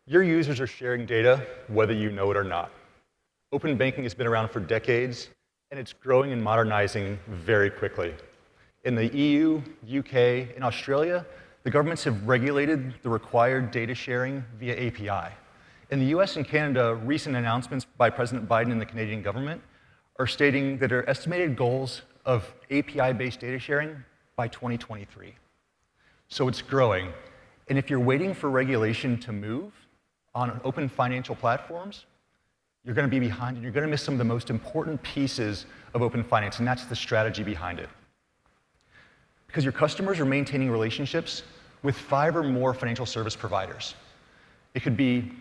Your users are sharing data whether you know it or not. Open banking has been around for decades, and it's growing and modernizing very quickly. In the EU, UK, and Australia, the governments have regulated the required data sharing via API. In the US and Canada, recent announcements by President Biden and the Canadian government are stating that there are estimated goals of API-based data sharing by 2023. So it's growing. And if you're waiting for regulation to move on open financial platforms, you're going to be behind and you're going to miss some of the most important pieces of open finance, and that's the strategy behind it. Because your customers are maintaining relationships with 5 or more financial service providers. It could be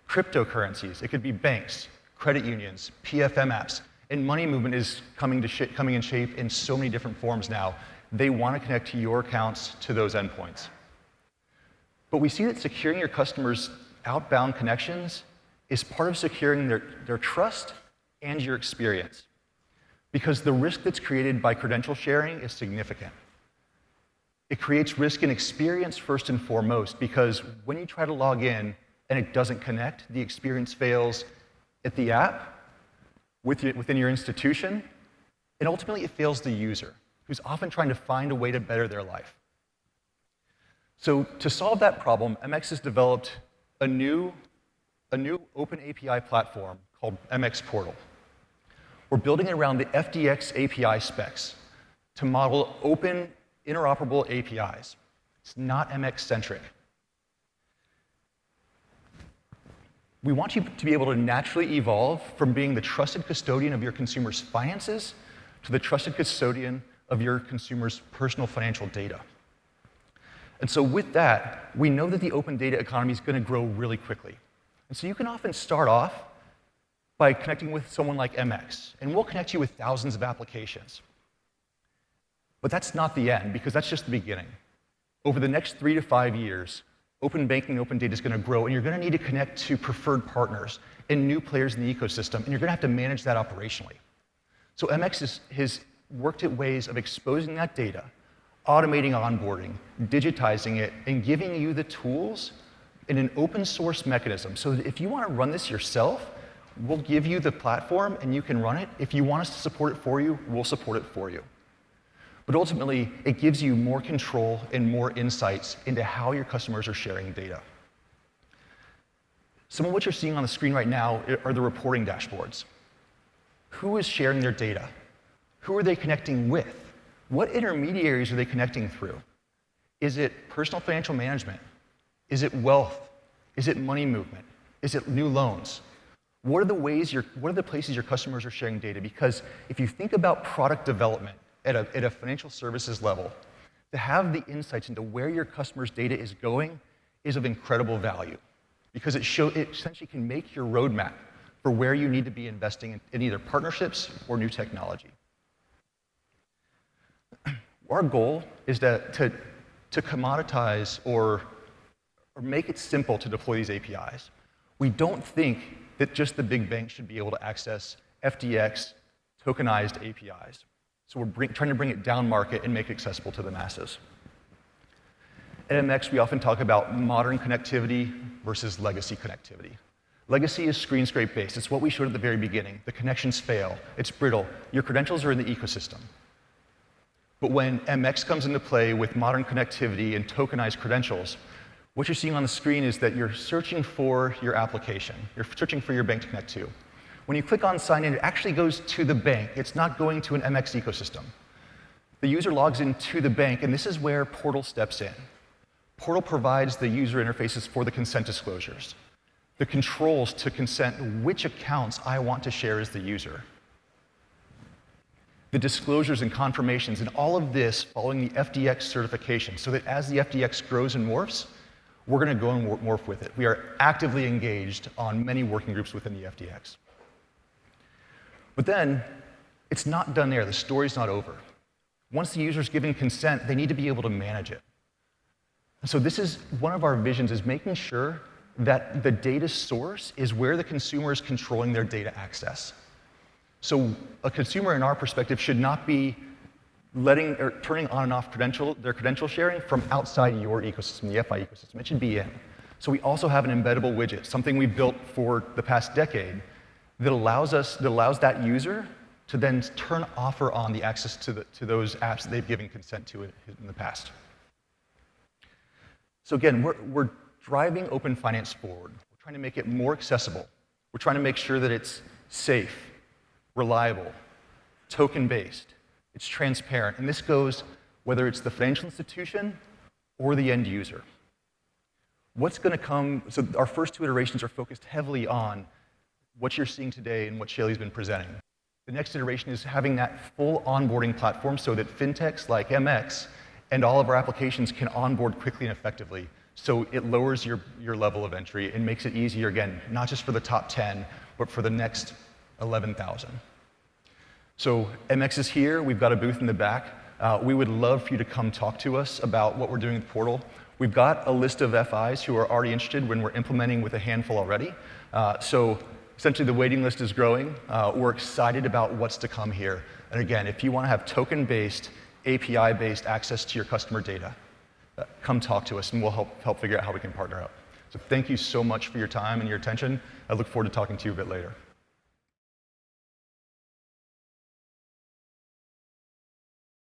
cryptocurrencies, it could be banks, credit unions, PFM apps, and money movement is coming in shape in so many different forms now. They want to connect to your accounts to those endpoints. But we see that securing your customers' outbound connections is part of securing their trust and your experience. Because the risk that's created by credential sharing is significant. It creates risk in experience first and foremost, because when you try to log in and it doesn't connect, the experience fails at the app, within your institution, and ultimately it fails the user, who's often trying to find a way to better their life. So to solve that problem, MX has developed a new open API platform called MX Portal. We're building it around the FDX API specs to model open, interoperable APIs. It's not MX-centric. We want you to be able to naturally evolve from being the trusted custodian of your consumer's finances to the trusted custodian of your consumer's personal financial data. And so with that, we know that the open data economy is going to grow really quickly. And so you can often start off by connecting with someone like MX, and we'll connect you with thousands of applications. But that's not the end, because that's just the beginning. Over the next 3 to 5 years, open banking and open data is going to grow, and you're going to need to connect to preferred partners and new players in the ecosystem, and you're going to have to manage that operationally. So MX has worked at ways of exposing that data, automating onboarding, digitizing it, and giving you the tools in an open source mechanism so that if you want to run this yourself, we'll give you the platform and you can run it. If you want us to support it for you, we'll support it for you. But ultimately, it gives you more control and more insights into how your customers are sharing data. Some of what you're seeing on the screen right now are the reporting dashboards. Who is sharing their data? Who are they connecting with? What intermediaries are they connecting through? Is it personal financial management? Is it wealth? Is it money movement? Is it new loans? What are the places your customers are sharing data? Because if you think about product development at a financial services level, to have the insights into where your customers' data is going is of incredible value, because it essentially can make your roadmap for where you need to be investing in either partnerships or new technology. Our goal is to commoditize or make it simple to deploy these APIs. We don't think that just the big banks should be able to access FDX tokenized APIs. So we're trying to bring it down market and make it accessible to the masses. At MX, we often talk about modern connectivity versus legacy connectivity. Legacy is screen scrape based. It's what we showed at the very beginning. The connections fail. It's brittle. Your credentials are in the ecosystem. But when MX comes into play with modern connectivity and tokenized credentials, what you're seeing on the screen is that you're searching for your application. You're searching for your bank to connect to. When you click on sign in, it actually goes to the bank. It's not going to an MX ecosystem. The user logs into the bank, and this is where Portal steps in. Portal provides the user interfaces for the consent disclosures, the controls to consent which accounts I want to share as the user, the disclosures and confirmations, and all of this following the FDX certification, so that as the FDX grows and morphs, we're going to go and morph with it. We are actively engaged on many working groups within the FDX. But then, it's not done there. The story's not over. Once the user's given consent, they need to be able to manage it. And so this is one of our visions, is making sure that the data source is where the consumer is controlling their data access. So a consumer, in our perspective, should not be turning on and off their credential sharing from outside your ecosystem, the FI ecosystem. It should be in. So we also have an embeddable widget, something we built for the past decade, that allows that user to then turn off or on the access to those apps that they've given consent to in the past. So again, we're driving open finance forward. We're trying to make it more accessible. We're trying to make sure that it's safe, reliable, token-based, it's transparent. And this goes whether it's the financial institution or the end user. What's going to come, so our first two iterations are focused heavily on what you're seeing today and what Shaylee's been presenting. The next iteration is having that full onboarding platform so that fintechs like MX and all of our applications can onboard quickly and effectively. So it lowers your level of entry and makes it easier, again, not just for the top 10, but for the next 11,000. So MX is here. We've got a booth in the back. We would love for you to come talk to us about what we're doing with Portal. We've got a list of FIs who are already interested when we're implementing with a handful already. So essentially the waiting list is growing. We're excited about what's to come here. And again, if you want to have token-based, API-based access to your customer data, come talk to us and we'll help figure out how we can partner up. So thank you so much for your time and your attention. I look forward to talking to you a bit later.